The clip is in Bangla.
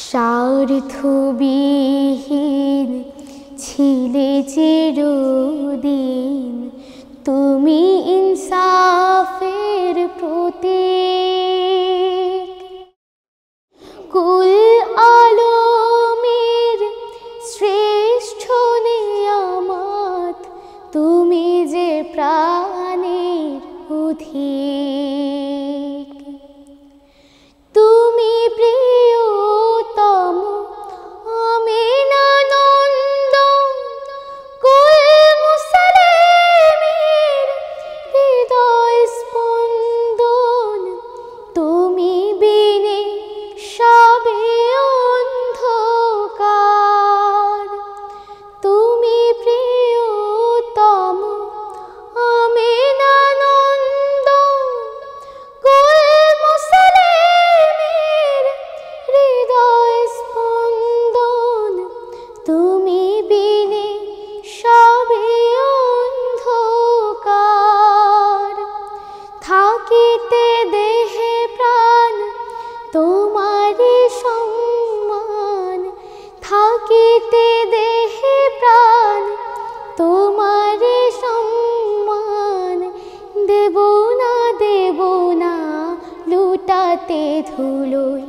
স্বার্থবিহীন ছিলে চিরদিন, তুমি ইনসাফের প্রতীক। কুল আলমের শ্রেষ্ঠ নিয়ামত, তুমি যে প্রাণের অধিক। তুমি প্রিয়তম আমিনানন্দন, কুল মুসলিমের হৃদয় স্পন্দন। তুমি বিনে সবে অন্ধকার। তুমি প্রিয়তম আমিনানন্দন, কুল মুসলিমের হৃদয় স্পন্দন। তুমি বিনে সবে অন্ধকার। থাকিতে দেহে প্রাণ তোমারি সম্মান, থাকিতে দেহে প্রাণ তোমারি সম্মান। দেব না লুটাতে ধুলোয়